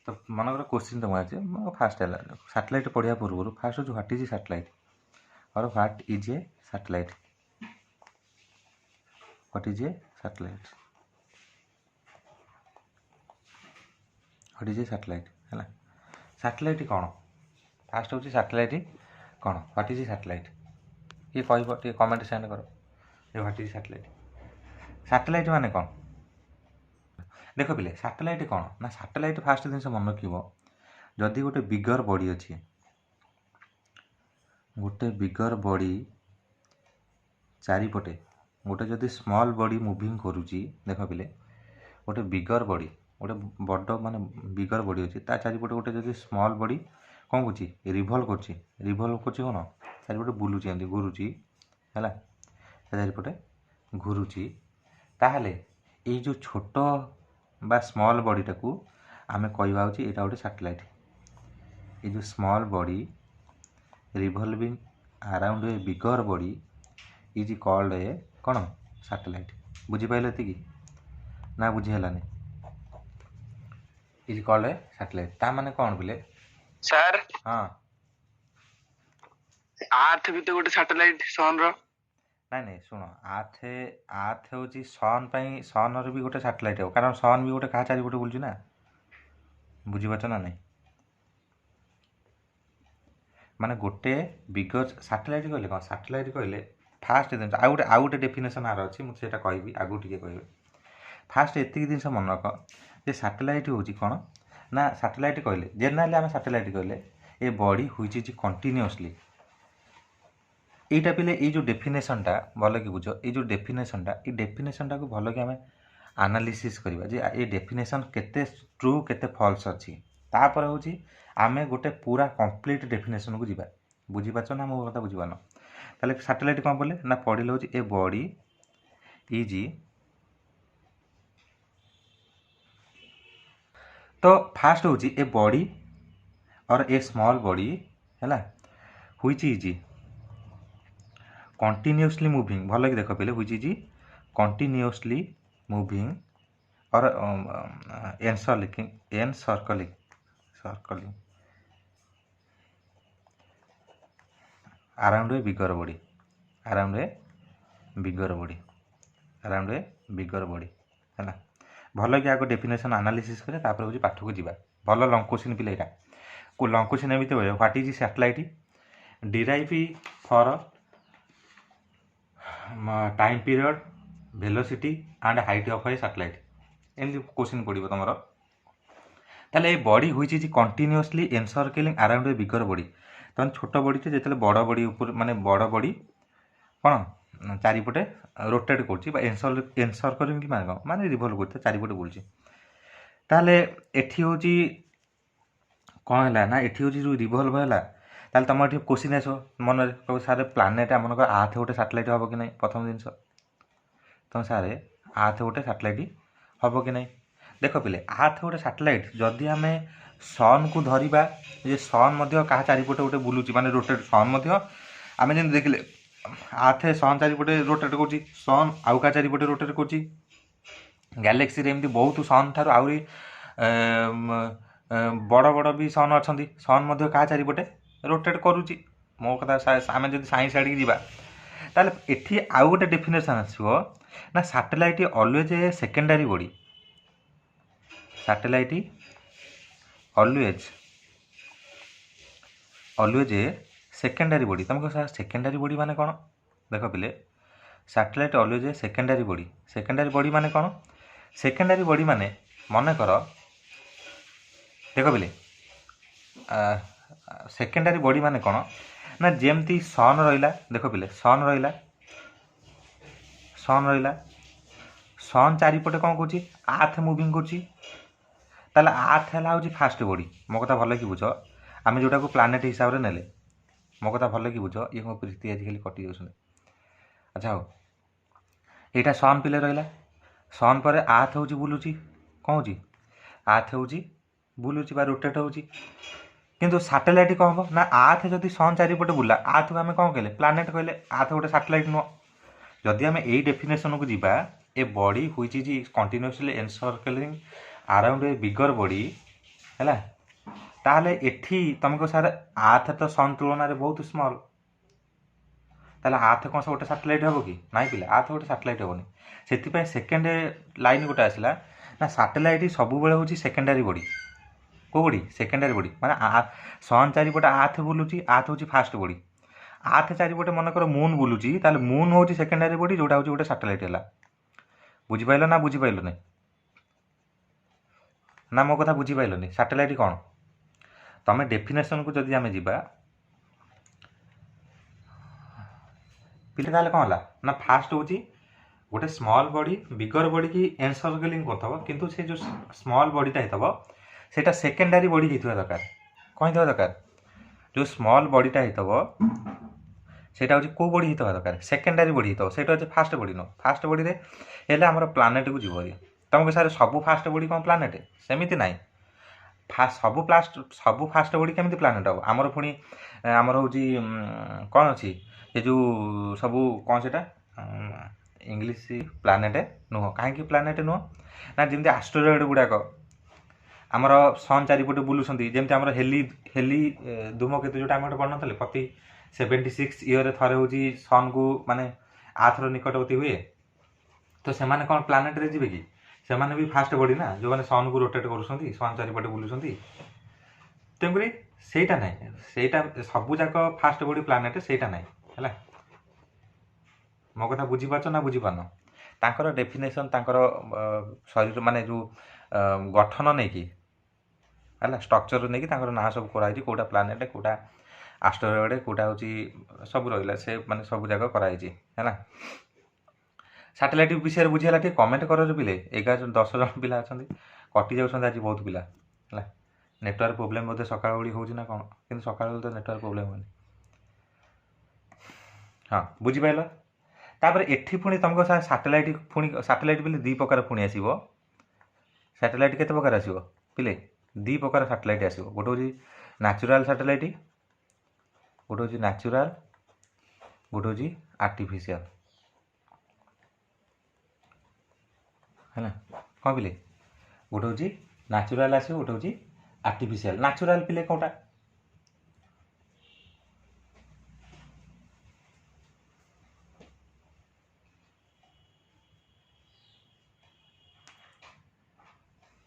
तो मनकर क्वेश्चन तुम आज फास्ट है सैटेलाइट पढ़िया पूर्व फास्ट हूँ ह्वाट इज सैटेलाइट और what is a satellite what is a satellite what is a satellite है सैटेलाइट कौन फास्ट हूँ सैटेलाइट कौन ह्वाट इज सैटेलाइट ये कह कमेंट सेंड कर ह्वाट इज सैटेलाइट माने कौन देख पिले सैटेलाइट कौन ना सैटेलाइट फास्ट जिन मन रखिब जदि गोटे बिगर बॉडी अच्छी गोटे बिगर बॉडी चारिपटे गोटे जदि स्मॉल बॉडी मूविंग करुच्ची देख पिले गोटे बिगर बॉडी गोटे बड़ माने बिगर बॉडी अच्छी ता चारिपटे गोटे जदि स्मॉल बॉडी कौन करुच्ची रिभल्व करुच्ची कौन चारिपटे बुलूची एमती घुरुची है चारिपटे घुरुची ताहले ये जो छोट बा स्मॉल बॉडीटा को आमे कहवा होची एटा गोटे सैटेलाइट ये जो small body revolving around a bigger body is called a कौन सैटेलाइट बुझी पाइले कि ना बुझी हलानी इज कॉल्ड ए सैटेलाइट ता माने कौन बोले सर हां अर्थ भी तो गोटे सैटेलाइट सन रो नहीं नहीं शुण आर्थ हूँ सन सन भी गोटे सैटेलाइट हो कारण सन भी गोटे क्या चारिपटे बुलूँ ना बुझीपार ना नहीं माने गोटे बिगर सैटेलाइट कहले कौन सैटेलाइट कहले फास्ट जिन आउ गोटे डेफिनेसन आर अच्छी मुझे कहि आगू टे कह फास्ट एति जिन मन रख जे सैटेलाइट हूँ कौन ना सैटेलाइट कहले जेनराली आम सैटेलाइट कहले a body which is continuously यहीटा पे ये जो डेफिनेशनटा भल कि बुझ ये जो डेफिनेशनटा को भल कि आम एनालिसिस करवा जे ये डेफिनेशन केते ट्रू केते फॉल्स अच्छी तापर हूँ आमे गोटे पूरा कंप्लीट डेफिनेशन को जीवा बुझीपार ना मो कथा बुझीपार ताले सैटेलाइट कौन बोले ना पढ़िले हूँ ए बॉडी इज तो फास्ट हूँ ए बॉडी और ए स्मॉल बॉडी है व्हिच इज कंटिन्यूअसली मूविंग भल कि देख पे व्हिच इज कंटिन्यूअसली मूविंग और encircling around a bigger body around a bigger body है भल कि आगे डेफिनेशन एनालिसिस करे तापर हूँ पाठ को जीवा भल लंग क्वेश्चन पिले यहाँ लंग क्वेश्चन एमती हुए what is satellite derive for time period velocity and height of A satellite एमती क्वेश्चन पड़ो तुम ताले body which is continuously encircling around a bigger body तुम छोट बॉडी जो बड़ बॉडी ऊपर माने बड़ बॉडी कौन चारिपटे रोटेट करसर्कलिंग माने माने रिवॉल्व कर चारिपटे बुलूँ ताले एठी हूँ कौन है ना एठी हूँ जो रिवॉल्व है ताले तुम ये क्वेश्चन आस मन कह सारे प्लानेट आम आर्थ गोटे सैटेलाइट हम कि नहीं प्रथम जिन तुम सारे आर्थ गोटे सैटेलाइट हम कि नहीं देख पिले आर्थ गोटे सैटेलाइट जदि आम सन को धरिबा जे सन क्या चारिपटे गोटे बुलूँ माने रोटेट सन आम जमी देखिले आर्थ सन चारिपटे रोटेट कर सन आउ क्या चारिपटे रोटेट कर गैलेक्सी एमती बहुत सन ठार आहरी बड़ बड़ भी सन अच्छा सन क्या चारिपटे रोटेट करुच्ची मो कथा आम जब साइंस आड़ की ताले एठी आउ गोटे डेफिनेशन आसो ना satellite always a secondary body satellite always a secondary body तुमको सर सेकेंडरी बॉडी माने कौन देख पिले satellite always a secondary body माने कौन सेकेंडरी बॉडी माने मन कर देख पिले सेकेंडरी बॉडी माने कौन ना जेमती सन रहा देख पिले सन रहा सन चारिपटे कौन करुच्ची आर्थ मुविंग करुच्ची आर्थ है फास्ट बॉडी मो कथा भल कि बुझ आम जोटा को प्लानेट हिसाब से नेले मो कथा भल कि बुझ ये मो प्रीति आजिकल कटि जाऊँ अच्छा हो यहाँ सन पिले रहा सन पर आर्थ हूँ बुलूची कौन हो आर्थ हूँ बुलूची रोटेट हो किंतु सैटेलाइट कौन हम ना आर्थ जदि सन चारिपटे बुला आर्थ को आम कौन कहले प्लानेट कहले आर्थ गोटे सैटेलाइट नुह जदि आम यही डेफिनेशन को जीवा a body which is continuously encircling around a bigger body ହେଲା। ତାହେଲେ ଏଠି ତମକୁ ସାର୍ ଆର୍ଥ ତ ସନ୍ ତୁଳନାରେ ବହୁତ ସ୍ମଲ୍, ତାହେଲେ ଆର୍ଥ କ'ଣ ଗୋଟେ ସାଟେଲାଇଟ୍ ହେବ କି? ନାଇଁ ପିଲା, ଆର୍ଥ ଗୋଟେ ସାଟେଲାଇଟ୍ ହେବନି। ସେଥିପାଇଁ ସେକେଣ୍ଡ ଲାଇନ୍ ଗୋଟେ ଆସିଲା ନା, ସାଟେଲାଇଟ୍ ସବୁବେଳେ ହେଉଛି ସେକେଣ୍ଡାରୀ ବଡି। କେଉଁ ବଡି? Secondary body. ମାନେ ସନ୍ ଚାରିପଟେ ଆର୍ଥ ବୁଲୁଛି, ଆର୍ଥ ହେଉଛି ଫାଷ୍ଟ ବଡି। ଆର୍ଥ ଚାରିପଟେ ମନେକର ମୁନ୍ ବୁଲୁଛି, ତାହେଲେ ମୁନ୍ ହେଉଛି ସେକେଣ୍ଡାରୀ ବଡି, ଯେଉଁଟା ହେଉଛି ଗୋଟେ ସାଟେଲାଇଟ୍ ହେଲା। ବୁଝିପାରିଲ ନା ବୁଝିପାରିଲନି? ନା ମୋ କଥା ବୁଝିପାରିଲନି? ସାଟେଲାଇଟ୍ କ'ଣ? ତମେ ଡେଫିନେସନ୍କୁ ଯଦି ଆମେ ଯିବା ପିଲା, ତାହେଲେ କ'ଣ ହେଲା ନା, ଫାଷ୍ଟ ହେଉଛି ଗୋଟେ ସ୍ମଲ୍ ବଡି ବିଗର ବଡିକି ଏନସର୍କଲିଂ କରୁଥିବ, କିନ୍ତୁ ସେ ଯେଉଁ ସ୍ମଲ୍ ବଡିଟା ହେଇଥିବ ସେଇଟା ସେକେଣ୍ଡାରୀ ବଡି ହେଇଥିବା ଦରକାର। କ'ଣ ହେଇଥିବା ଦରକାର? ଯେଉଁ ସ୍ମଲ୍ ବଡିଟା ହେଇଥିବ ସେଇଟା ହେଉଛି କେଉଁ ବଡି ହେଇଥିବା ଦରକାର? ସେକେଣ୍ଡାରୀ ବଡି ହେଇଥିବ। ସେଇଟା ହେଉଛି ଫାଷ୍ଟ ବଡି ନୁହଁ। ଫାଷ୍ଟ ବଡିରେ ହେଲେ ଆମର ପ୍ଲାନେଟକୁ ଯିବ। ତମକୁ ସାର୍ ସବୁ ଫାଷ୍ଟ ବଡି କ'ଣ ପ୍ଲାନେଟ୍? ସେମିତି ନାହିଁ। ସବୁ ଫାଷ୍ଟ ବଡି କେମିତି ପ୍ଲାନେଟ୍ ହେବ? ଆମର ପୁଣି ଆମର ହେଉଛି କ'ଣ ଅଛି, ଏ ଯେଉଁ ସବୁ କ'ଣ ସେଇଟା ଇଂଲିଶ ପ୍ଲାନେଟ୍ ନୁହଁ। କାହିଁକି ପ୍ଲାନେଟ୍ ନୁହଁ? ନା ଯେମିତି ଆଷ୍ଟ୍ରୋଏଡ୍ ଗୁଡ଼ାକ ଆମର ସନ୍ ଚାରିପଟେ ବୁଲୁଛନ୍ତି, ଯେମିତି ଆମର ହେଲି ଧୂମକେତୁ ଯେଉଁଟା ଆମେ ଗୋଟେ ପଢ଼ିନଥିଲେ, ପ୍ରତି 76 ଇୟର୍ରେ ଥରେ ହେଉଛି ସନ୍କୁ ମାନେ ଆର୍ଥର ନିକଟବର୍ତ୍ତୀ ହୁଏ। ତ ସେମାନେ କ'ଣ ପ୍ଲାନେଟ୍ରେ ଯିବେ କି? ସେମାନେ ବି ଫାଷ୍ଟ ବଡି ନା, ଯେଉଁମାନେ ସନ୍କୁ ରୋଟେଟ୍ କରୁଛନ୍ତି, ସନ୍ ଚାରିପଟେ ବୁଲୁଛନ୍ତି। ତେଣୁକରି ସେଇଟା ନାହିଁ, ସେଇଟା ସବୁଯାକ ଫାଷ୍ଟ ବଡି ପ୍ଲାନେଟ୍ ସେଇଟା ନାହିଁ ହେଲା। ମୋ କଥା ବୁଝିପାରୁଛ ନା ବୁଝିପାରୁନ? ତାଙ୍କର ଡେଫିନେସନ୍ ତାଙ୍କର ଶରୀର ମାନେ ଯେଉଁ ଗଠନ ନେଇକି ହେଲା, ଷ୍ଟ୍ରକ୍ଚର ନେଇକି ତାଙ୍କର ନାଁ ସବୁ କରାହେଇଛି। କେଉଁଟା ପ୍ଲାନେଟ୍, କେଉଁଟା ଆଷ୍ଟ୍ରୋଏଡ୍, କେଉଁଟା ହେଉଛି ସବୁ ରହିଲା, ସେ ମାନେ ସବୁ ଯାକ କରାହେଇଛି ହେଲା। ସାଟେଲାଇଟ୍ ବିଷୟରେ ବୁଝିହେଲା? ଟିକେ କମେଣ୍ଟ କର ପିଲେ। 10 ଜଣ ପିଲା ଅଛନ୍ତି, କଟି ଯାଉଛନ୍ତି ଆଜି ବହୁତ ପିଲା ହେଲା। ନେଟୱାର୍କ ପ୍ରୋବ୍ଲେମ୍ ବୋଧେ ସକାଳ ବେଳି ହେଉଛି ନା କ'ଣ, କିନ୍ତୁ ସକାଳ ବେଳି ତ ନେଟୱାର୍କ ପ୍ରୋବ୍ଲେମ୍ ହୁଏନି। ହଁ, ବୁଝିପାରିଲ? ତାପରେ ଏଠି ପୁଣି ତୁମକୁ ସାଟେଲାଇଟ୍ ପିଲେ 2 ପ୍ରକାର ପୁଣି ଆସିବ। ସାଟେଲାଇଟ୍ କେତେ ପ୍ରକାର ଆସିବ ପିଲେ? 2 ପ୍ରକାର ସାଟେଲାଇଟ୍ ଆସିବ। ଗୋଟେ ହେଉଛି ନ୍ୟାଚୁରାଲ୍ ସାଟେଲାଇଟ୍, ଗୋଟେ ହେଉଛି ନ୍ୟାଚୁରାଲ୍, ଗୋଟେ ହେଉଛି ଆର୍ଟିଫିସିଆଲ୍ ହେଲା। କ'ଣ ପିଲେ? ଗୋଟେ ହେଉଛି ନ୍ୟାଚୁରାଲ୍ ଆସିବ, ଗୋଟେ ହେଉଛି ଆର୍ଟିଫିସିଆଲ୍। ନ୍ୟାଚୁରାଲ୍ ପିଲେ କ'ଣଟା?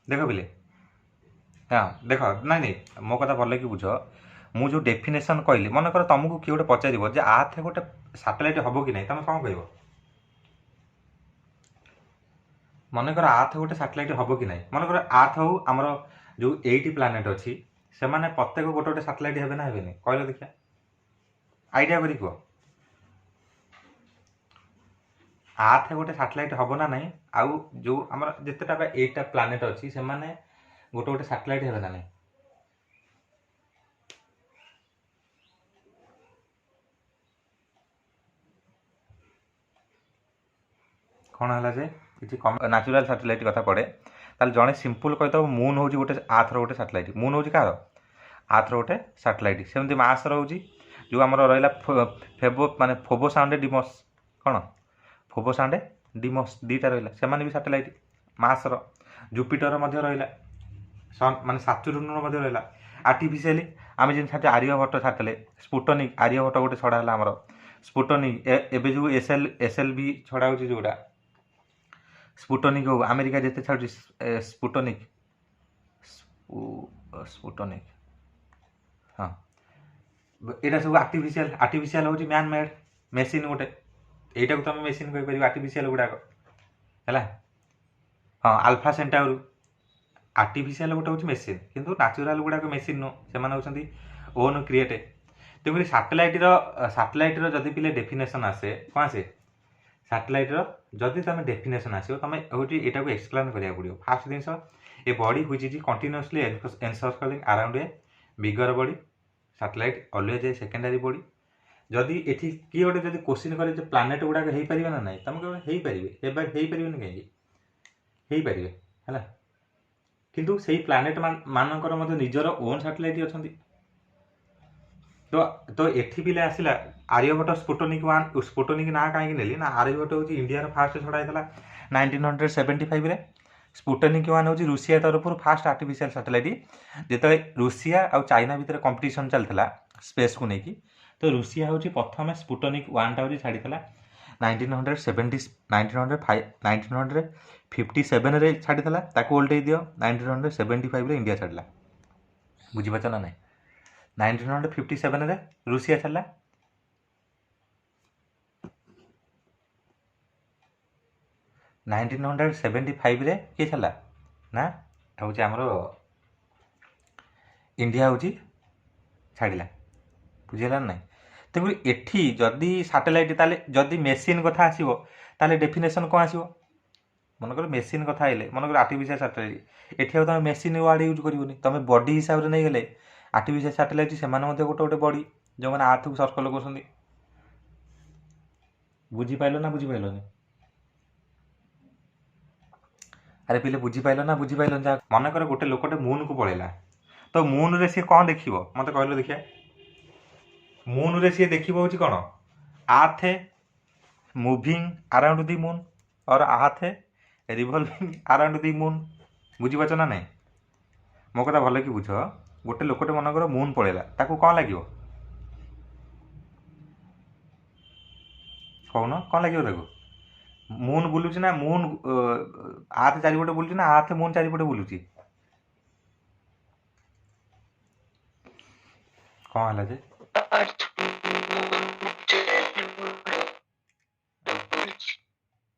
ଦେଖ ପିଲେ, ହଁ ଦେଖ, ନାଇଁ ମୋ କଥା ଭଲ କି ବୁଝ। ମୁଁ ଯେଉଁ ଡେଫିନେସନ୍ କହିଲି, ମନେକର ତୁମକୁ କିଏ ଗୋଟେ ପଚାରିବ ଯେ ଆର୍ଥ ଗୋଟେ ସାଟେଲାଇଟ୍ ହେବ କି ନାହିଁ, ତୁମେ କ'ଣ କହିବ? ମନେକର ଆର୍ଥ ଗୋଟେ ସାଟେଲାଇଟ୍ ହେବ କି ନାହିଁ, ମନେକର ଆର୍ଥ ହେଉ ଆମର ଯେଉଁ 8 ପ୍ଲାନେଟ୍ ଅଛି, ସେମାନେ ପ୍ରତ୍ୟେକ ଗୋଟେ ଗୋଟେ ସାଟେଲାଇଟ୍ ହେବେ ନା ହେବେନି? କହିଲ ଦେଖିଆ, ଆଇଡ଼ିଆ କରି କୁହ। ଆର୍ଥ ଗୋଟେ ସାଟେଲାଇଟ୍ ହେବ ନା ନାହିଁ? ଆଉ ଯେଉଁ ଆମର ଯେତେଟା 8ଟା ପ୍ଲାନେଟ୍ ଅଛି, ସେମାନେ ଗୋଟେ ଗୋଟେ ସାଟେଲାଇଟ୍ ହେବେ ନା ନାହିଁ? କ'ଣ ହେଲା ଯେ କିଛି ନ୍ୟାଚୁରାଲ୍ ସାଟେଲାଇଟ୍ କଥା ପଡ଼େ, ତାହେଲେ ଜଣେ ସିମ୍ପଲ୍ କହିଦେବ ମୁନ୍ ହେଉଛି ଗୋଟେ ଆର୍ଥର ଗୋଟେ ସାଟେଲାଇଟ୍। ମୁନ୍ ହେଉଛି କାହାର? ଆର୍ଥର ଗୋଟେ ସାଟେଲାଇଟ୍। ସେମିତି ମାର୍ସର ହେଉଛି ଯେଉଁ ଆମର ରହିଲା ଫୋବୋସ୍ ଆଣ୍ଡ ଡିମସ୍। କ'ଣ? ଫୋବୋସ୍ ଆଣ୍ଡ ଡିମସ୍ 2ଟା ରହିଲା, ସେମାନେ ବି ସାଟେଲାଇଟ୍ ମାର୍ସର। ଜୁପିଟର ମଧ୍ୟ ରହିଲା, ସନ୍ ମାନେ ସାଚୁର୍ଣ୍ଣର ମଧ୍ୟ ରହିଲା। ଆର୍ଟିଫିସିଆଲି ଆମେ ଯେମିତି ଆର୍ଯ୍ୟଭଟ୍ଟ ଛାଡ଼ିଥିଲେ, ସ୍ପୁଟନିକ୍, ଆର୍ଯ୍ୟଭଟ୍ଟ ଗୋଟେ ଛଡ଼ା ହେଲା ଆମର ସ୍ପୁଟନିକ୍। ଏବେ ଯେଉଁ SLV ଛଡ଼ା ହେଉଛି ଯେଉଁଟା ସ୍ପୁଟନିକ୍ ହଉ, ଆମେରିକା ଯେତେ ଛାଡ଼ୁଛି ସ୍ପୁଟନିକ୍ ହଁ, ଏଇଟା ସବୁ ଆର୍ଟିଫିସିଆଲ୍ ହେଉଛି ମ୍ୟାନ୍ ମେଡ୍ ମେସିନ୍ ଗୋଟେ। এইটাକୁ ତୁମେ ମେସିନ୍ କହିପାରିବ, ଆର୍ଟିଫିସିଆଲ୍ ଗୁଡ଼ାକ ହେଲା। ହଁ, ଆଲଫା ସେଣ୍ଟାଉର ଆର୍ଟିଫିସିଆଲ୍ ଗୋଟେ ହେଉଛି ମେସିନ୍, କିନ୍ତୁ ନ୍ୟାଚୁରାଲ୍ ଗୁଡ଼ାକ ମେସିନ୍ ନୁହଁ, ସେମାନେ ହେଉଛନ୍ତି ଓନ୍ କ୍ରିଏଟ୍। ତେଣୁକରି ସାଟେଲାଇଟ୍ର ଯଦି ପିଲେ ଡେଫିନେସନ୍ ଆସେ, କ'ଣ ଆସେ? ସାଟେଲାଇଟ୍ର ଯଦି ତୁମେ ଡେଫିନେସନ୍ ଆସିବ, ତୁମେ ହେଉଛି ଏଇଟାକୁ ଏକ୍ସପ୍ଲେନ୍ କରିବାକୁ ପଡ଼ିବ। ଫାର୍ଷ୍ଟ ଜିନିଷ, a body which is continuously encircling around a bigger body, satellite always a secondary body. ଯଦି ଏଠି କିଏ ଗୋଟେ ଯଦି କୋଶ୍ଚିନ୍ କରେ ଯେ ପ୍ଲାନେଟ୍ ଗୁଡ଼ାକ ହେଇପାରିବେ ନା ନାହିଁ, ତୁମେ କେବଳ ହେଇପାରିବେ। ହେଇପାରିବେନି କାହିଁକି? ହେଇପାରିବେ ହେଲା। କିନ୍ତୁ ସେଇ ପ୍ଲାନେଟ୍ ମାନଙ୍କର ମଧ୍ୟ ନିଜର ଓନ୍ ସାଟେଲାଇଟ୍ ଅଛନ୍ତି। ତ ଏଠି ପିଲେ ଆସିଲା ଆର୍ଯ୍ୟଭଟ୍ଟ ସ୍ପୁଟନିକ୍ ନାଁ କାହିଁକି ନେଲି ନା, ଆର୍ଯ୍ୟଭଟ୍ଟ ହେଉଛି ଇଣ୍ଡିଆର ଫାଷ୍ଟ ଛଡ଼ା ହେଇଥିଲା 1975ରେ। स्पुटनिक 1 हूँ रुषिया तरफ फास्ट आर्टिफिशियल सैटेलाइट जो रुषिया और चाइना भितर कंपटीशन चलता स्पेस को लेकिन तो रुषिया हूँ प्रथम स्पुटनिक 1 टा छाड़ी 1957 रे छाड़ी ओल्टे दियो 1975 रे इंडिया छाड़ा बुझीपार ना ना 1957 रे रुषिया छाड़ा 1975 रे किए छाड़ा ना हूँ आमर इंडिया हूँ छाड़ा बुझीगला ना तेणु एठी जदि सैटेलाइट ताले जदि मेसीन कथा आसीबो ताले डेफिनेशन कौन आसीबो मनकर मेसीन कथा आइले मनकर आर्टिफिशियल सैटेलाइट एठी तुम मेसीन वार्ड यूज करबनी तुम बॉडी हिसाब से नहीं गले आर्टिफिशियल सैटेलाइट से गोटे गोटे बॉडी जो मैंने आर्थ को सर्कल कर बुझीपाल ना बुझीपालनी अरे पिले बुझीपाल ना बुझीपाल मनकर गोटे लोकटे मून को पड़ेगा तो मून रे सी कौन देखिए मत कहल देखिए मून रे सी देखिए कौन आर्थ मूविंग अराउंड दी मून और आर्थ रिवॉल्विंग अराउंड दी मून बुझीपार ना नहीं मो कथा भल कि बुझ गोटे लोकटे मनकर मून पड़ेगा ताकू कौन लगे कौन कौन लगे ताकू मून बुलूची ना मून आर्थ चारिपटे बुलूची ना आर्थ मून चारिपटे बुलूची कौन है जे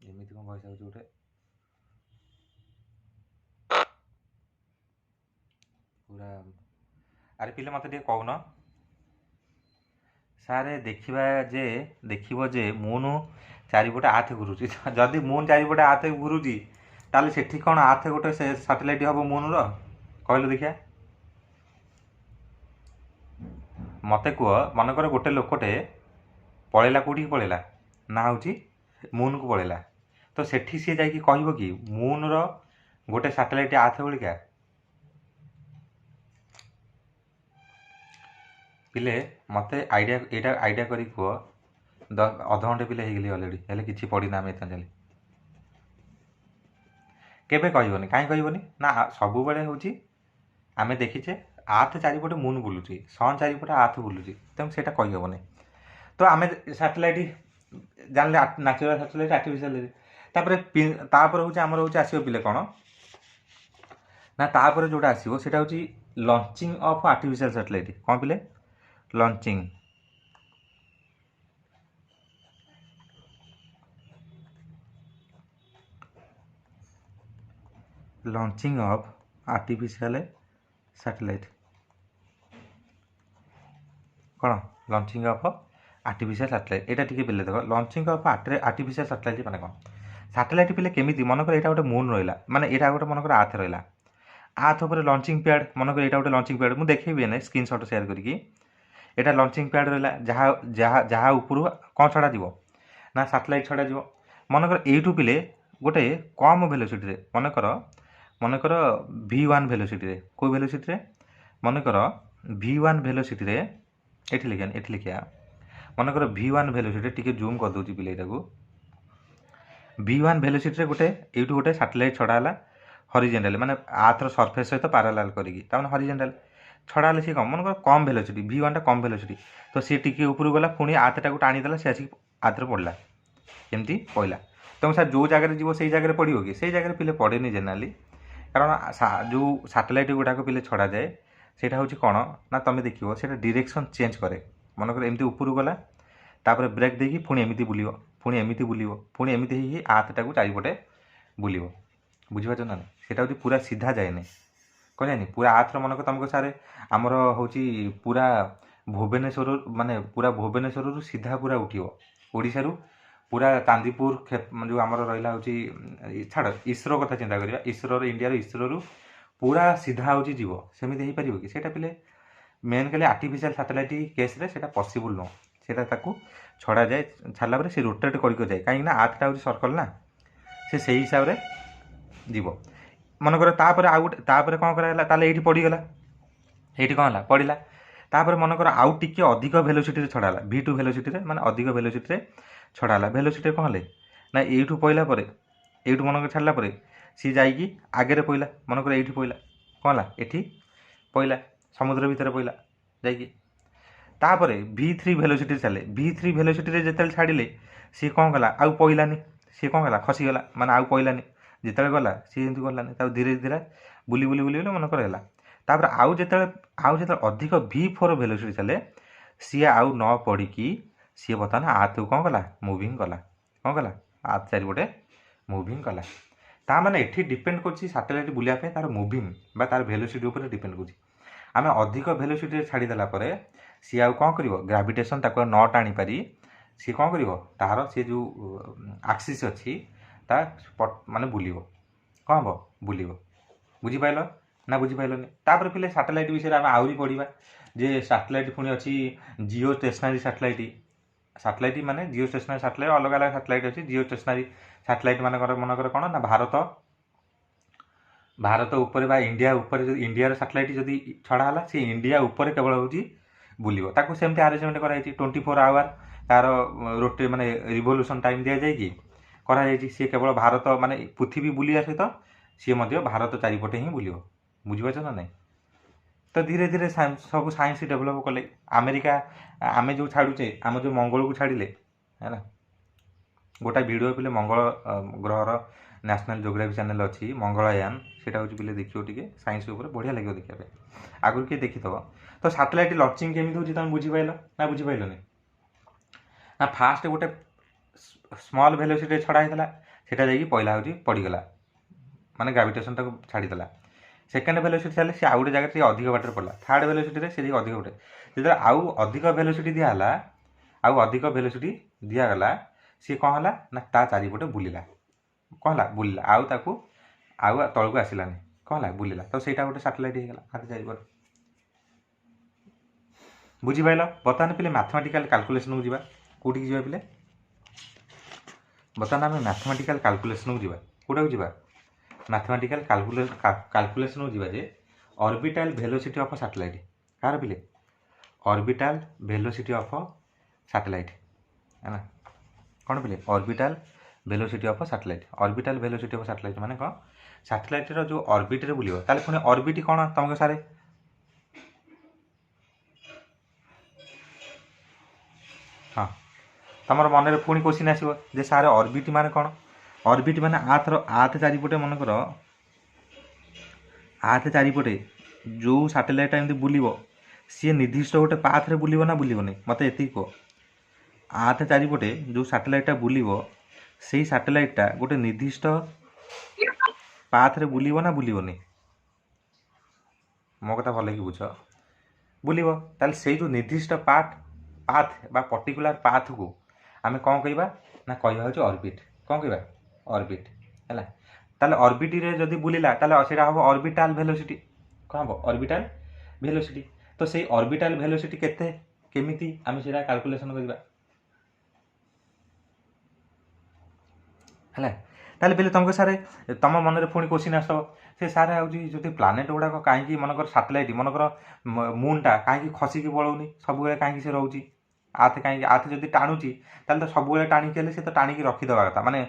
एमती कौन भैस गोटे पूरा अरे पिले मत कहून सारे देखा जे जे मून चारिपटे आर्थ घुरुची जदि मून चारिपटे आर्थ घुरुची ताले सेठी कौन आर्थ गोटे सैटेलाइट हम मून कहलु देखिया मत कह मनकर गोटे लोकटे पलैला कौटी पलैला ना हूँ मून को पलैला तो सेठी सी जाकि कह कि मून गोटे सैटेलाइट आर्थ भलिका पिले मत आइडिया यहाँ आइडिया करी कह अधघंटे पिले होगली अलरेडी हेल्ले कि पढ़ना आम इतना चली केबे कहबनी कहीं कहबनी ना सब बेले हूँ आम देखीचे आर्थ चारिपटे मून बुलूची सन चारिपटे आर्थ बुलूची तेणु से कहीहबनी तो आम सैटेलाइट जानले नेचुरल सैटेलाइट आर्टिफिशियल तापर हूँ आमर हूँ आसो पिले कौन ना तापर जोटा आसो सेटा हूँ लॉन्चिंग ऑफ आर्टिफिशियल सैटेलाइट कौन पिले launching launching of artificial satellite कौन लॉन्चिंग ऑफ आर्टिफिशियल सैटेलाइट यहाँ टी पिले देख लॉन्चिंग ऑफ आर्टिफिशियल सैटेलाइट माने कौन सैटेलाइट पिले केमी मनकर यहाँ गोटे मून रहा माने यहाँ गोटे मनकर आर्थ रहा आर्थ उपर लॉन्चिंग पैड मनकर यहाँ गोटे लॉन्चिंग पैड मुझे देखेबी ना स्क्रीनशॉट शेयर करके यहाँ लॉन्चिंग पैड रहा जहाँ जहाँ जहाँ ऊपर कौन छड़ा जीव ना सैटेलाइट छड़ा जीव मनकर यू पिले गोटे कम भेलोसिटी मनकर मनकर V1 भेलोसिटी को भेलोसिटी मनकर V1 भेलोसिटी ये लिखा मनकर V1 भेलोसिटी टी जूम कर दूसरी पिले V1 भेलोसिटी गोटे यूँ गोटे सैटेलाइट छड़ा हॉरिजॉन्टल माने आर्थ सरफेस सहित पैरेलल करिकी हॉरिजॉन्टल छड़ा सी कम मन कम भेलोसिटी V1 टा कम भेलोसिटी तो सी टी ऊपर गला पुणी आर्थ टाक टाणीदेला सी आसिक आर्थ पड़ा एमती पड़ा तुम सर जो जगह जीव से जगह पड़ो कि से जगह पिले पड़ेनि जेनेराली कारण जो सैटेलाइट गुड़ाक पिले छड़ा जाए सेटा हूँ कौन ना तुम देखो से डायरेक्शन चेंज करे मनकर एमती ऊपर गला तापर ब्रेक देकी पुणी एमती बुलियो पुणी एमती बुलियो पुणी एमती ही आर्थ टाक चारिपटे बुलियो बुझीपार ना सेटा हूँ पूरा सीधा जाए कहनी पूरा आर्थ मनक तुमको सारे आमर हूँ पूरा भुवनेश्वर माने पूरा भुवनेश्वर सीधा पूरा उठो ओडिशा पूरा चांदीपुर जो आमर रहा हूँ छाड़ इसरो कथा चिंता करिया इसरो इंडिया इसरो पूरा सीधा हूँ जीव सेमती हो पार कि सेटा पिले मेन कले आर्टिफिशियल सैटेलाइट केस रे सेटा पॉसिबल नुह सेटा ताकू छड़ा जाए छाड़ला पर से रोटेट करके जाए कहीं आर्था हूँ सर्कल ना से हिसाब से जीव मनकर तापर आउ गोटे कौन कराला ये पड़गला ये कौन है पड़ा तापर मनकर आउ टिके अधिक भेलोसिटी छड़ाला V2 भेलोसिटी माने अधिक भेलोसिटी छड़ाला भेलोसिटी कौन है ना यूँ पड़ला यूँ मनकर छाड़ला सी जाइकी आगे पइला मनकर एठी पइला कौन है एठी पइला समुद्र भितर पइला जाइकी तापर V3 वेलोसिटी चले V3 वेलोसिटी जिते छाड़े सी कौन कला आउ पइलानी सी कौन कला खसीगला माने आउ पइलानी जिते गला सी एमती गलानी धीरे धीरे बुली बुली बुली मनकर है तापर आउ जो अधिक V4 वेलोसिटी चले सी आउ न पड़ी सी बर्तमान आर्थ कौन कला मुविंग कला कौन कला आर्थ चारिपटे मुविंग कला ता माने एठी डिपेंड करछि सैटेलाइट बुलिया तार मुविंग बा तार वेलोसिटी ऊपर डिपेंड करछि आमे अधिक वेलोसिटी छाड़ी देला परे सी आउ कौन करिवो ग्रेविटेशन ताको न टाणी पारी सी कौन करिवो तार से जो एक्सिस अछि ता माने बुलिवो कौन हो बुलिवो बुझी पाइल ना बुझी पाइलनी तापर पिले सैटेलाइट विषय आमे आउरी पढ़िबा जे सैटेलाइट पुणी अछि जियो स्टेशनरी सैटेलाइट माने जियो स्टेशनरी सैटेलाइट अलग अलग सैटेलाइट अछि जियो स्टेशनरी सैटेलाइट मनकर कौन ना भारत ऊपर बा इंडिया ऊपर इंडिया सैटेलाइट जदि छड़ा हला से इंडिया ऊपर केवल होची बुलिवो ताको सेमती अरेंजमेंट करा 24 आवर तार रोटे माने रिवोल्यूशन टाइम दिया जाएगी करा जाएगी सी केवल भारत माने पृथ्वी बुलिया सहित सी मध्य भारत चारिपटे ही बुलिवो बुझिपारछ ना नहीं तो धीरे धीरे सब साइंस डेभलप कले अमेरिका आमे जो छाड़ुचे आम जो मंगल को छाड़िले है ना गोटा वीडियो पिले मंगल ग्रहर नेशनल जियोग्राफी चैनल अच्छी मंगलयान सेटा हूँ पिले देखियो टिके साइंस ऊपर बढ़िया लगे देखा आगुरी किए देखिथब तो सैटेलाइट लॉन्चिंग केमी होची तुम बुझीपाइल ना बुझीपाइलनी ना फास्ट गोटे स्मॉल वेलोसिटी छड़ा होता सेटा जाइए पहला हूँ पड़गला माने ग्रेविटेशन टाक छाड़ीदेला सेकेंड वेलोसिटी चले सी आउ गोटे जगह से अधिक बाटर पड़ा थर्ड वेलोसिटी से अधिक बाटे जो आउ अधिक वेलोसिटी दिहला आउ अधिक वेलोसिटी दिगला सी कौन है ना ता चारिपटे बुलिला कौन है बुलिला आउ ताकू आउ तलू आसलानी कौन है बुलिला तो सहीटा गोटे सैटेलाइट होगा हाथ चारिपटे बुझीपाइल बर्तमान पिले मैथमेटिकल कैलकुलेशन को जीवा कोठी जीवा पिले बर्तमान आम मैथमेटिकल कैलकुलेशन को जीवा कोटा को जीवा मैथमेटिकल कैलकुलेशन को जीवा जे ऑर्बिटल वेलोसिटी ऑफ सैटेलाइट कार पिले ऑर्बिटल वेलोसिटी ऑफ सैटेलाइट है ना कौन पिले ऑर्बिटल वेलोसिटी ऑफ सैटेलाइट माने कौन सैटेलाइट रो जो ऑर्बिट रे बुलियो ताले पुनी ऑर्बिट कौन तुमको सारे हाँ तुम मन में पुणी क्वेश्चन आसो जे सारे ऑर्बिट माने कौन ऑर्बिट माने आर्थ चारिपटे मनकर आर्थ चारिपटे जो सैटेलाइट एमती बुलिवो सी निर्दिष्ट गोटे पाथ रे बुलिवो ना बुलिवोनी मते एति को आर्थ चारिपटे जो सैटेलाइटा बुलिवो सेही सैटेलाइटा गोटे निर्दिष्ट पाथ रे बुलिवो ना बुलिवोनी मो कथा भल कि बुझ बुलिवो ताले सेही जो निर्दिष्ट पाथ बा पर्टिकुलर पाथ को आमे कौन कहबा ना कहबा होची ऑर्बिट कौन कहबा ऑर्बिट हैला ताले ऑर्बिट रे जदी बुलिला ताले सेटा हो ऑर्बिटल वेलोसिटी कौन हो ऑर्बिटल वेलोसिटी तो सेही ऑर्बिटल वेलोसिटी केते केमिति आमे सेटा कैलकुलेशन करबा हैला ताले पहले तुमको सारे तुम मन में पुणी क्वेश्चन आस से सारे आदि प्लानेट गुड़ाक कहीं मनकर सैटेलाइट मनकर मूनटा कहीं खसिकी पलाऊनी सब कहीं से रोचे आर्थ कहीं आर्थ जब टाणुची तो सब टाणिकी से तो टाणिकी रखीदवा कथा माने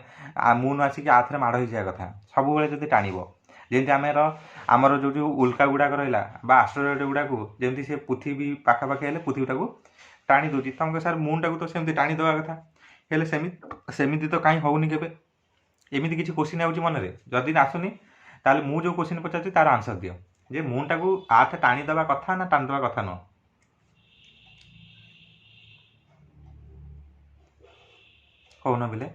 मून आसिक आर्थ में माड़ हो जाए कथा सब जब टाणव जमी आमर जो उल्का गुड़ाक रहा एस्ट्रॉयड गुड़ाक जमी से पृथ्वी पाखापाखि हेल्ले पृथ्वीटा को टाणी दूसरी तुमको सार मूनटा को तो सेमती टाणीदवा कथा हेल्ले सेमती तो कहीं होनी के एमती किसी क्वेश्चन आउची मन में जदि आसुनी ताले मु जो क्वेश्चन पचार तार आंसर दियो जे मूनटा को आर्थ टाणीदवा कथा ना टाणीदवा कथा न कौन बिले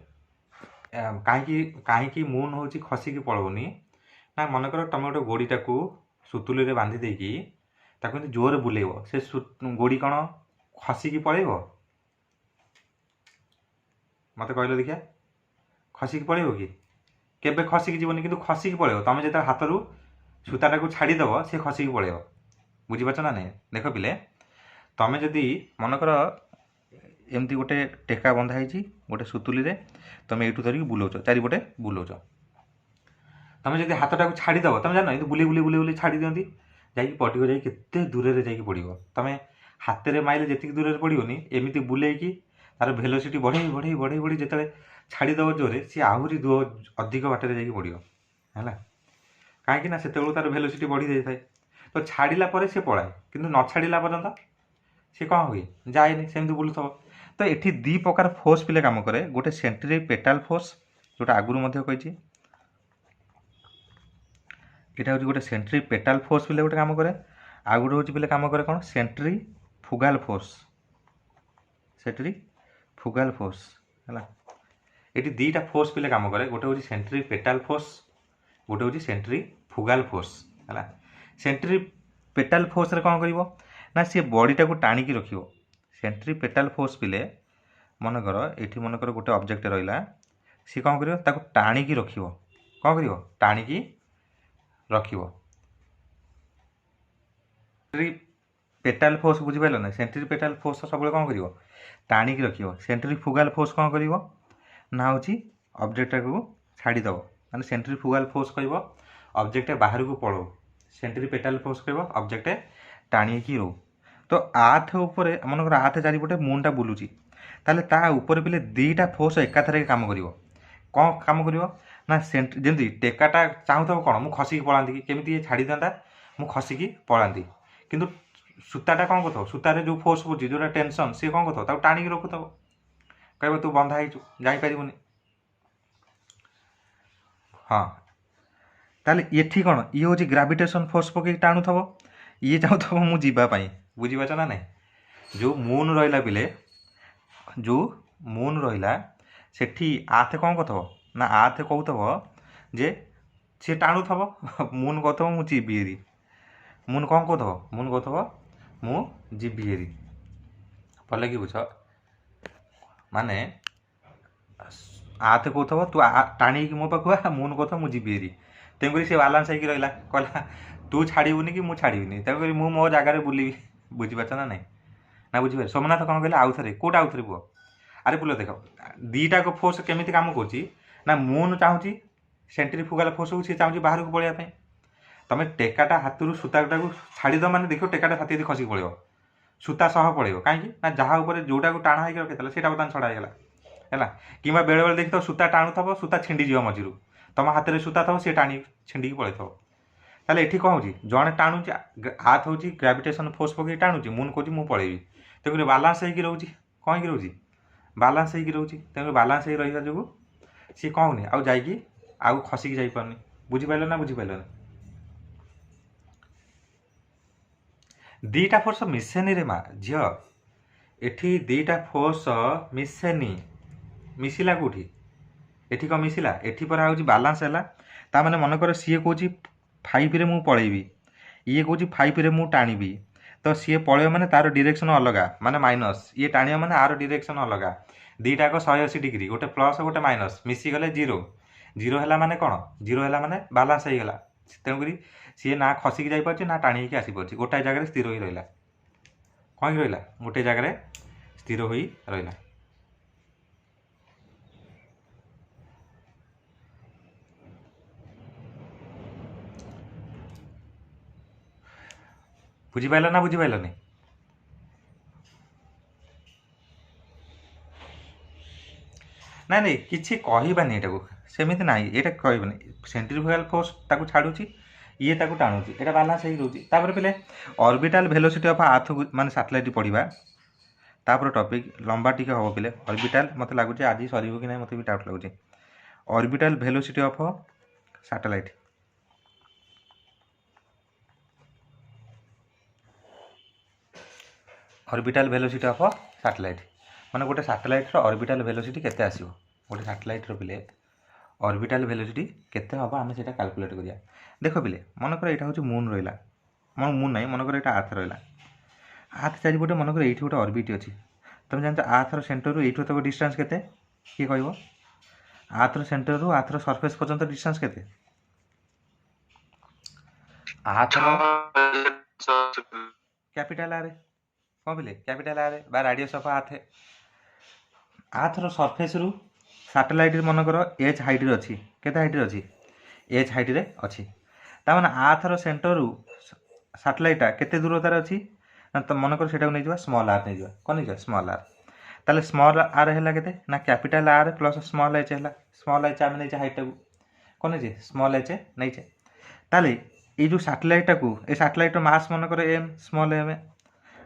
कहीं मून हूँ खसिकी पलाऊनी ना मनकर तुम गोटे गोड़ीटा को सुतुली रे बांधी देकी ताको जोर बुलेब से गोड़ी कौन खसिकी पलैब मत कहल देखिया खसिकी पलैब कि केबे खसिकी जीवनी किंतु खसिकी पलैब तुम जो हाथ रू सूताटा को छाड़ीदेव सी खसिकी पलैब बुझीपार ना नहीं देख पिले तुम जदि मनकर एमती गोटे टेका बंधा है गोटे सुतुली रे तुम यू धरिक बुलाऊच चारिपटे बुलाऊच तुम जब हाथटा को छाड़ीदेव तुम जान ये बुले बुले बुले बुले छाड़ी दिखती जाकि पटिक जा केते दूर रे जाकि पड़ो तुम हाथ में माइले जी दूर पड़ोनी एमती बुलेकी तार वेलोसिटी बढ़े बढ़े बढ़े बढ़े जो छाड़ीदेव जोरे सी आहरी अधिक बाटर जा पड़ो है कहीं ना से तार भेलोसिटी बढ़ी जाए तो छाड़ा पर सी पलाए कि न छाड़ा पर्यंत सी कौन हुए जाए सेमती बुलूथ तो ये दी प्रकार फोर्स पिले काम करे गोटे सेंट्रीपेटाल फोर्स जोटा आगुरी कही यहाँ हूँ गोटे सेंट्रीपेटाल फोर्स पिले गोटे काम करे आ गोटे हूँ पिले काम करे कौन सेंट्रीफ्यूगाल फोर्स है ये दीटा फोर्स पिले काम करे गोटे हूँ सेंट्रीपेटाल फोर्स गोटे हूँ सेंट्रीफ्यूगाल फोर्स है सेंट्रीपेटाल फोर्स रे कौन करिवो ना सी बॉडीटा को टाणिकी रखिवो सेंट्रीपेटाल फोर्स पिले मनकर ये मनकर गोटे ऑब्जेक्ट रहा सी कौन करिवो ताको टाणिकी रखिवो कौन करिवो टाणिकी रखिवो सेंट्रीपेटाल फोर्स बुझिपार ना सेंट्रीपेटाल फोर्स सब कौन करिवो टाणिकी रखिवो सेंट्रीफ्यूगाल फोर्स कौन करिवो ना हूँ ऑब्जेक्ट को छाड़ीदेव माने सेंट्रीफ्यूगाल फोर्स कह ऑब्जेक्ट बाहर को पड़ो सेंट्रीपेटाल फोर्स कह ऑब्जेक्ट टाणिकी रो तो आठ उपर मनकर आठ चारिपटे मूनटा बुलूची ताले ता ऊपर पिले दीटा फोर्स एकाथरे काम करिवो कौन काम करिवो ना जमी टेकाटा चाहूथब कौन मुझे खसिकी पलांती केमी छाड़ी दिंता मुझे खसिकी पलांती किंतु सूताटा कौन करथब सूतार जो फोर्स पड़ुची जोटा टेंशन सी कौन करथब टाणिकी रखुथब कह तू बंधा हो जापरिबुनि हाँ ताले ये कौन ये हूँ ग्राविटेशन फोर्स पकई टाणुथब ये चाहूथब मु जीवाई बुझीपार ना ना जो मून रहा पिले जो मून रहा सेठी आथे कौन करथब ना आथे कहूथब जे सी टाणुथब मून कहथब मु जीवी हेरी मून कौन कहथब मून कहथब मु जीवी हेरी भल कि बुझ माने आथे कहथब तू टाणिकी मो पाखु मून कहथब मु जीवी हेरी तेणुक सी बालांस होगी रहा कहला तू छाड़बुनि कि मुझे छाड़बी तेणुक मु मो जगार बुलि बुझीपार ना ना बुझीपार सोमनाथ कौन कहले आउ थे कौटा आउ थे पुह अरे पुल देख दीटा को फोर्स केमी काम कर ना मून चाहूँगी सेंट्रीफ्यूगाल फोर्स को सी चाहूँ बाहर को पड़ाई तुम टेकाटा हाथ सूता को छाड़द मैंने देख टेकाटा छाती खसिक पड़ो सूता सह पड़ो कहीं ना जहाँ जोटा को टाणा होकर रखी से बर्तमान छड़ाईगला है कि बेले बेले देखी सूता टाणुथब सूता छिंडी मझिरू तुम हाथ में सूता थो सी टाणी छिंडी पड़े ताले ये कौन हो जड़े टाणुची हाथ हूँ ग्राविटेशन फोर्स पकड़ टाणुची मून कौच मुझे पलैबी तेणुक बालांस होगी रोचे कौन हो रोचे बालांस होगी रोचे तेणुक बालांस हो रहा जो सी कौन होनी आउ जाकि आउ खसिकी जापार बुझीपार ना बुझीपार ना दीटा फोर्स मिसेनी रे माँ झी एठी दीटा फोर्स मिसेनी मिसिला कौटी एठी कौन मिसिला एठी पर आउची बालांस है ताने मनकर सी कौच 5 रे मु पलैबी ये कौच 5 रे मु टाणी तो सी पलैब मैंने तार डायरेक्शन अलग माने माइनस ये टाणी मैंने आर डायरेक्शन अलग दीटाक 180 डिग्री गोटे प्लस गोटे माइनस मिसीगले जीरो जीरो है माने कौन जीरो है माने बालांस होगा तेणुक सी ना खसिकी जापार ना टाणी आसीपार गोटाए जगह स्थिर हो रहा कौन रहा गोटे जगह स्थिर हो रहा बुझीपार ना बुझीपार नहीं ना नहीं किसी कहबानी यहाँ सेमती ना ये कहबानी सेंट्रीफ्यूगाल फोर्स ताकू छाड़ुची ये ताकू टाणुची यहाँ बालांस हो रोचे पे ऑर्बिटल वेलोसिटी ऑफ अर्थ माने सैटेलाइट पढ़ा तापर टॉपिक लंबा टिके हम पे ऑर्बिटल मत लगुच आज सर कि ना मत भी डाउट लगुच orbital velocity of satellite orbital velocity of satellite माने गोटे सैटेलाइट ऑर्बिटल वेलोसिटी केते आसीबो गोटे सैटेलाइट पिले ऑर्बिटल वेलोसिटी केते हम आम से कैलकुलेट करिया देख पिले मनकर यहाँ हूँ मून रहा मन मून ना मनकर यहाँ अर्थ रहा अर्थ चारिपटे मनकर ये गोटे ऑर्बिट अच्छी तुम जानते आर्थर सेंटर रू तक डिस्टेंस केते किए कह आर्थर सेंटर रू आर्थर सरफेस पर्यंत डिस्टेंस केते आर्थर कैपिटल आर कौन पिले कैपिटल आर बा radius of earth Arthur surface रू सैटेलाइट मनकर एच हाइट रे अच्छी केते हाइट रे अच्छी एच हाइट रे अच्छी तार आर्थर सेंटर रू सैटेलाइटा केते दूरतार अच्छी ना तो मनकर सेटा को नहीं स्मॉल आर नहीं कौन नहीं स्मॉल आर ताले स्मॉल आर है केते ना capital R plus small H है स्मॉल एच आम नहीं हाइट କ'ଣ ନେଇଛେ ସ୍ମଲ୍ ଏଚ୍ ନେଇଛେ। ତାହେଲେ ଏଇ ଯେଉଁ ସାଟେଲାଇଟ୍ଟାକୁ ଏ ସାଟେଲାଇଟ୍ର ମାସ୍ ମନେକର ଏମ୍ ସ୍ମଲ୍ ଏମ୍,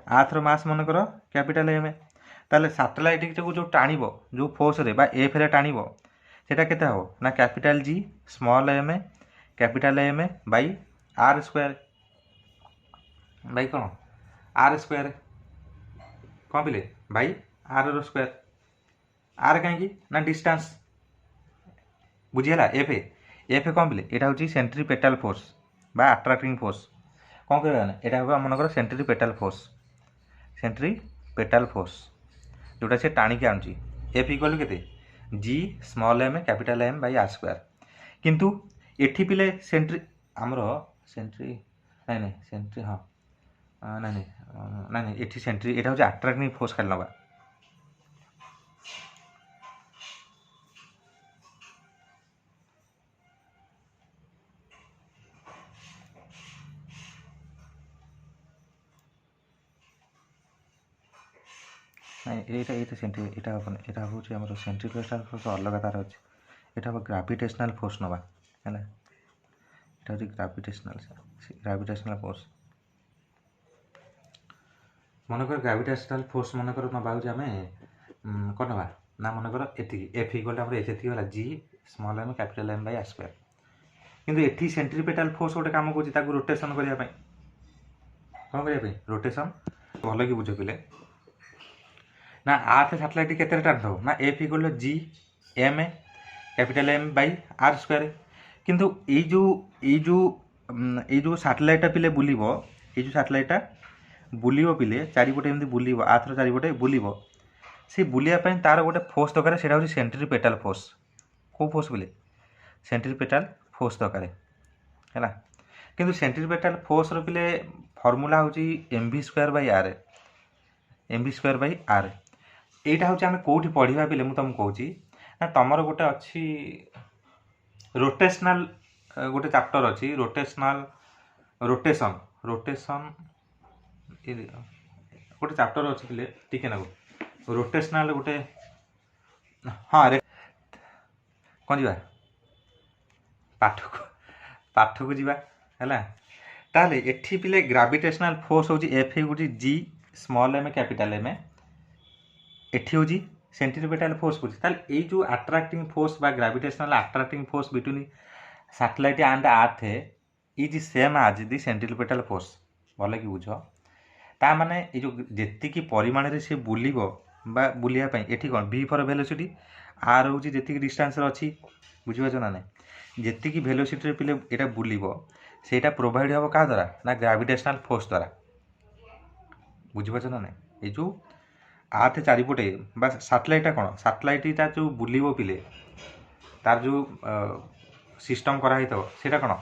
ଆର୍ଥର ମାସ୍ ମନେକର କ୍ୟାପିଟାଲ୍ ଏମ୍। ତାହେଲେ ସାଟେଲାଇଟ୍ଟାକୁ ଯେଉଁ ଟାଣିବ ଯେଉଁ ଫୋର୍ସରେ ବା ଏଫ୍ରେ ଟାଣିବ ସେଇଟା କେତେ ହେବ ନା capital G small M capital M Bai ଆର୍ ସ୍କୋୟାର ବାଇ କ'ଣ ଆର୍ ସ୍କୋୟାର କ'ଣ ପିଲେ ବାଇ ଆର୍ର ସ୍କୋୟାର। आर कहीं ना डिस्टेंस बुझीगला एफ एफ कौन पिले यहाँ हूँ सेंट्रीपेटल फोर्स बा अट्राक्टिंग फोर्स कौन कह यहाँ हम मनकर सेंट्रीपेटल फोर्स जोटा से टाणी के आणुची एफ इक्वल के G small M capital M by are square. किंतु एठी पिले सेंट्री आमर सेंट्री नहीं सेंट्री हाँ नहीं एठी सेंट्री यहाँ हूँ अट्राक्टिंग फोर्स खाली नवा नहीं ये सेंट्री यहाँ हम यहाँ हूँ आम सेंट्रीपेटल फोर्स अलग तार अच्छे यहाँ हम ग्राविटेशनल फोर्स नवा है यहाँ हूँ ग्राविटेशनल फोर्स मनकर ग्राविटेशनल फोर्स मनकर नवा हूँ आम कौन नवा ना मनकर एति एफ इक्वल आम एति गला G small M capital M by are square. किंतु एठी सेंट्रीपेटल फोर्स गोटे काम करूँ रोटेशन करने कौन करने रोटेशन भल कि बुझ पिले ना आर्थ सैटेलाइट केते टाण थो ना F equal G M capital M by are square. किंतु ये जो सैटेलाइटा पिले बुलिबो ये जो सैटेलाइटा बुलिबो पिले चारिपटे एमती बुलिबो आर्थर चारिपटे बुलिबो से बुलिया पई तार गोटे फोर्स दरकार सेटा होची सेंट्रीपेटल फोर्स। को फोर्स पिले सेंट्रीपेटल फोर्स दरकार हैला। किंतु सेंट्रीपेटल फोर्स रो पिले फार्मूला होची mv square by R mv square by R. एटा हूँ आम कौटी पढ़ा पिले मुझे तुमको कहूँ ना तुमर गोटे अच्छी रोटेशनल गोटे चैप्टर अच्छी रोटेशनल रोटेशन रोटेशन गोटे चैप्टर अच्छी पिले टिके ना रोटेशनल गोटे हाँ रे कौन जा पाठ को जीवा है ताले एठी पिले ग्राविटेशनल फोर्स होची एफ होची G small M capital M एठी होची सेंट्रीपेटल फोर्स होची ताले ए जो अट्रैक्टिंग फोर्स बा gravitational attracting force between satellite and earth is same as the centripetal force. भल कि बुझ ता माने ए जो जेति की परिमाण रे से बुलिबो बा बुलिया पई एठी कोन v फॉर वेलोसिटी आर होची जेति की डिस्टेंस रे अछि बुझिबा छ ना नै जेति की वेलोसिटी रे पिले एटा बुलिबो सेटा प्रोवाइड हो का द्वारा ना ग्रेविटेशनल फोर्स द्वारा बुझिबा छ ना नै ए जो आर्थ चारिपटे बा सैटेलाइटा कौन सैटेलाइटा जो बुलिबो पिले तार जो सिस्टम कराई तो सेटा कौन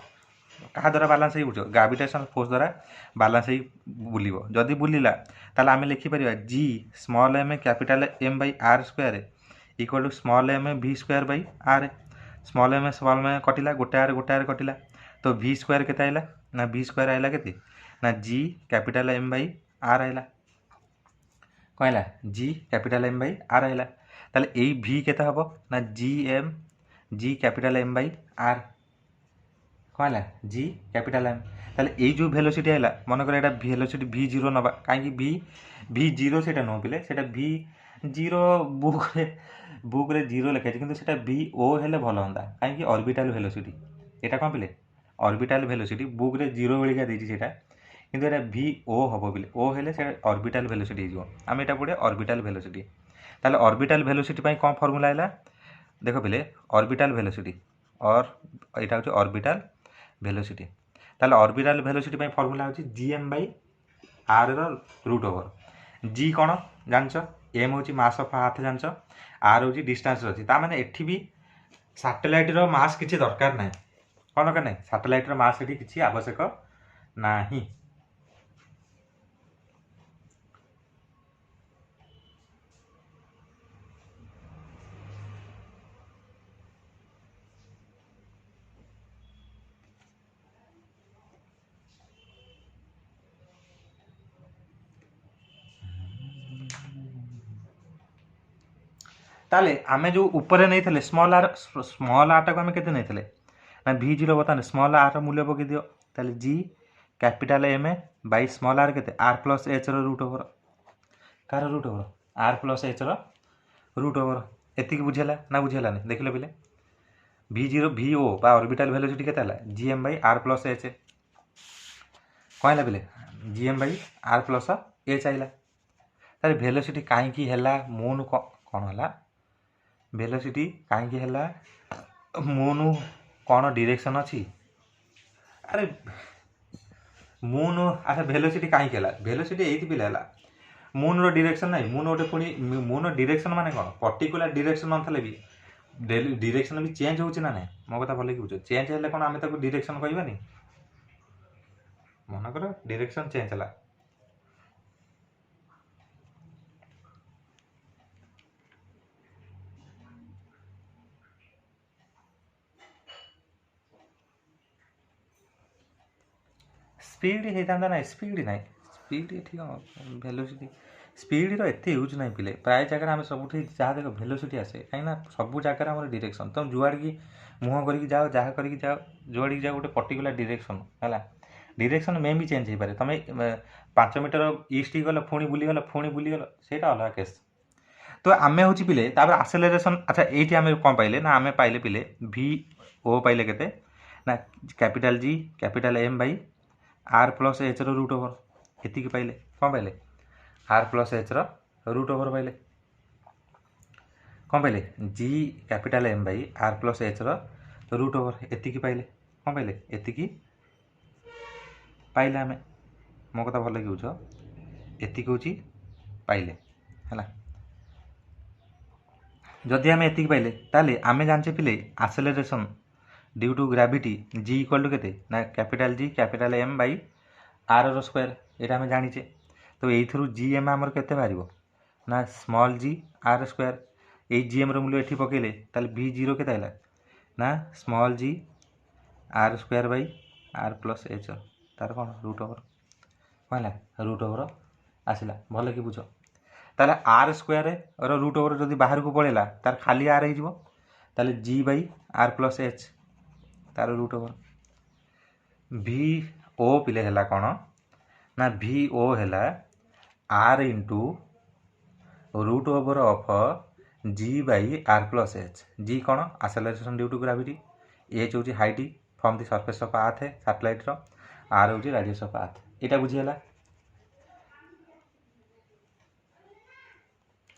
क्या द्वारा बालांस हो बुझ ग्रेविटेशनल फोर्स द्वारा बालांस हो बुलिबो जदि बुलिला ताले आमे लिखि परिबा G small M capital M by are square equal to small m v square by r. Small m कटिला गोटे आर कटिला तो v स्क्वायर केते आइला ना v स्क्वायर आइला केते ना g capital M by r आइला कहला G capital M by r आइला ताले ए v केते हबो ना G capital M by r कहला जी कैपिटल एम ताले ए जो वेलोसिटी आइला मन कर एटा वेलोसिटी v0 नबा काहे कि v0 सेटा न पिले सेटा v0 बुक रे 0 लिखा है किंतु सेटा vo हेले भल होंदा काहे कि ऑर्बिटल वेलोसिटी एटा कोन पिले ऑर्बिटल वेलोसिटी बुक रे 0 बेलिका देछि सेटा किंतु एटा vo हबो बिले ओ हेले से ऑर्बिटल वेलोसिटी हिजो आम एटा पड़े ऑर्बिटल वेलोसिटी। ताले ऑर्बिटल वेलोसिटी पई कोन फार्मूला आइला देखो पिले ऑर्बिटल वेलोसिटी और एटा होची ऑर्बिटल वेलोसिटी। ताले ऑर्बिटल वेलोसिटी पई फार्मूला होची gm बाई r रो रूट ओवर g कोन जानछ m होची मास ऑफ अर्थ जानछ r होची डिस्टेंस अछि ता माने एठी भी सैटेलाइट रो मास किछि दरकार नै कोन दरकार नै सैटेलाइट रो मास एठी किछि आवश्यक नाही। ताले आमे जो ऊपर नहीं थे स्मॉल आर टाक आमे केते नहीं थे ना भि जीरो बता स्मॉल आर मूल्य पकई दियो ताले G capital M by small r के r plus h root over कार root over r plus h root over एति बुझेला ना बुझेलानी देख लो पिले भि जीरो भि ओ बा ऑर्बिटल वेलोसिटी केते हला G M by are plus h कहला पिले G M by are plus h आइला तारे वेलोसिटी काईकी हला मून कौन हला वेलोसिटी काईकी हला मून कौन डायरेक्शन अछि अरे मून अच्छा वेलोसिटी काईकी हला वेलोसिटी एति पिले हला मून रो डायरेक्शन नहीं मून गोटे पुणी मून डायरेक्शन माने कौन पर्टिकुलर डायरेक्शन नथले भी डायरेक्शन भी चेंज होउछि ना नहीं मो कथा भले कि बुझ चेंज हेले कोन आमे ताको डायरेक्शन कहबानी मन कर डायरेक्शन चेंज हला स्पीड हेता ना स्पीड नहीं स्पीड ठीक वेलोसिटी स्पीड रो एते यूज नहीं पिले प्राय जगह आम सब जहाँ देख वेलोसिटी आसे कहीं सब जगह आम डायरेक्शन तुम जुआड़ की मुँह करके जाओ जहाँ करके जाओ जुआड़ी जाओ गोटे पर्टिकुलर डायरेक्शन है डायरेक्शन में भी चेंज हो पारे तुम 5 मीटर ईस्ट गल पुणी बुलीगल से अलग केस तो आम हूँ पिले आसेलरेशन अच्छा ये आम कौन पाइले ना आम पाइले पिले भि ओ पाइले केते ना capital G capital M by are plus h root over एति पाइले कौन पाइले r plus h root over पाइले कौन पाइले G capital M by are plus h root over एति पाइले कौन पाइले एति पाइले आम मो कथा भल कि बुझ एति हूँ पाइले है जदि आम एति पाइले ताले आम जाने पिले acceleration due to gravity g equal to केते ना capital G capital M by r रो स्क्वायर ये आम जाचे तो ये जी एम आमर केते बाहर ना स्मॉल जी आर स्क्वायर ये जी एम मूल्य ये पकेले ताले भि जीरो केते आइला ना small G are square by are plus H तार कौन रूट ओवर कहला रूट ओवर आसला भल कि बुझ ताले आर स्क्वायर रो रूट ओवर जदि बाहर को पड़ेला तार खाली आर हो ताले G by are plus H तार रूट ओवर भि ओ पिले हला कौन ना भि ओ हला R into root over of G by are plus H G कौन acceleration due to gravity H हूँ height from the surface of earth है सैटेलाइट रो आर हूँ रेडियस ऑफ अर्थ एटा बुझीला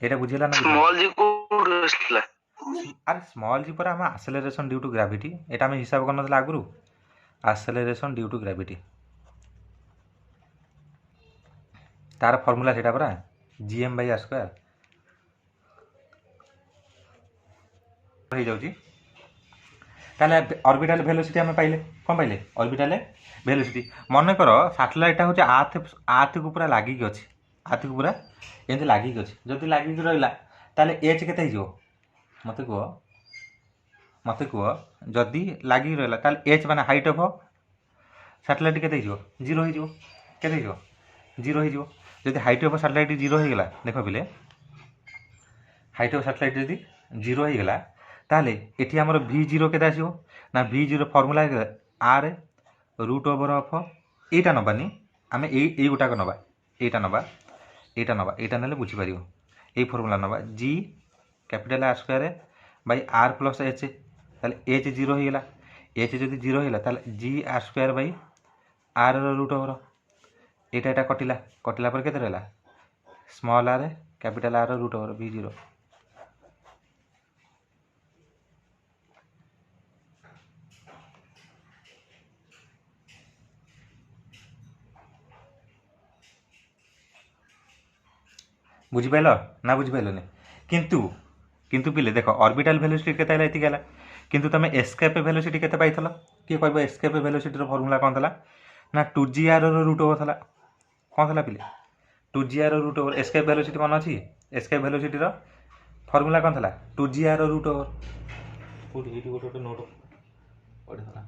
एटा बुझीला ना स्मॉल जी को रसला अरे स्मॉल जी पर हम आसेलरेशन ड्यू टू ग्राविटी एटा हम हिसाब करनथला आगुरु आसेलरेशन ड्यू टू ग्राविटी तार फॉर्मूला सेटा परा जीएम बाई आर स्क्वायर हो जाउची ताले ऑर्बिटल वेलोसिटी हम पाइले कौन पाइले ऑर्बिटल वेलोसिटी मन कर सैटेलाइट हूँ आर्थ को पूरा लागिक अच्छी आर्थ को पूरा एमती लागिक अच्छी जदि लागिक रहा ताले एच केते हो मत कह जदि लागिक रहा ताले एच माने हाइट ऑफ सैटेलाइट केते हो जीरो हो केते हो जीरो हो जदि हाइट ऑफ सैटेलाइट जीरो हो गला देख पिले हाइट ऑफ सैटेलाइट जदि जीरो हो गला ताले एठी हमर भि जीरो केते आसीबो ना भि zero formula R root over of एटा नबानी आमे ए गोटा को नबा एटा नले बुझी पारियो ए फॉर्मूला नबा G capital R square by r plus h ताले एच जीरो हो गला एच जदि जीरो हो गला ताले G are square by r root over एटा कटिला पर केते रहला small r capital R root over भि जीरो बुझिपाल ना बुझिपाल किंतु किंतु पिले देख ऑर्बिटल वेलोसिटी केते आइला एति गेला किंतु तमे एस्केप वेलोसिटी केते पाइथलो कि कहबो एस्केप वेलोसिटी रो फार्मूला कोन थला ना 2gr रो रूट ओवर थला कोन थला पिले 2gr रो रूट ओवर एस्केप वेलोसिटी मन अछि एस्केप वेलोसिटी रो फार्मूला कोन थला 2gr रो रूट ओवर कोडी हिटी गोटो नोट पढे थला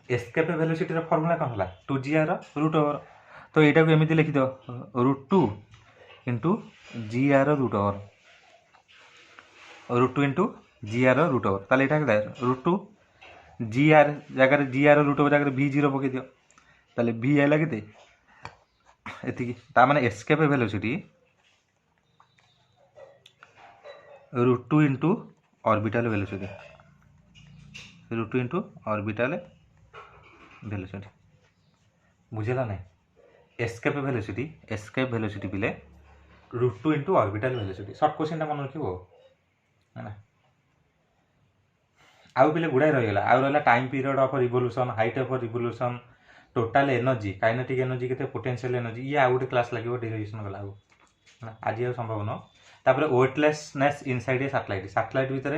एस्केप वेलोसिटी रो फार्मूला कोन थला 2gr रो रूट ओवर तो एटा को एमिति लिखि दो √2 into G R root over √2 into G R root over ताले एटा के √2 जी आर जगह जी आर रूट ओवर जगह भि जीरो पकई दियो ताले भि आइला केते एतिकी ता माने escape velocity √2 into orbital velocity √2 into orbital velocity बुझेला नहीं एस्केप वेलोसिटी पिले √2 into orbital velocity short question टा मन रखिबो है आउ पिले गुड़ाई रहीगला आउ रहा time period of revolution height of revolution total energy kinetic energy केते पोटेंशियल एनर्जी ये आउ गोटे क्लास लगे डेरिवेशन गला आज आ संभव न तापर वेटलेसनेस इनसाइड ए सैटेलाइट भितर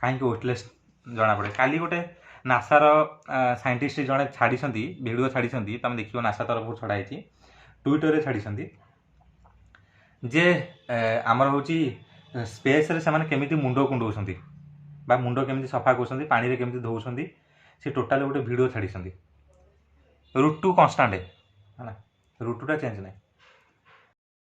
कहीं वेटलेस जना पड़े काली गोटे नासार साइंटिस्ट जड़े छाड़ी भिडियो छाड़ी तुम देखिए नासा तरफ छड़ाई ट्विटर छाड़ी जे आमर हूँ स्पेस रे से केमिति मुंड कुंडौं बा मुंड केमिति सफा कर पानी रे केमिति धोउछंदी से टोटाल गोटे वीडियो छाड़ी √2 कन्स्टांट है ना √2 टा चेंज नहीं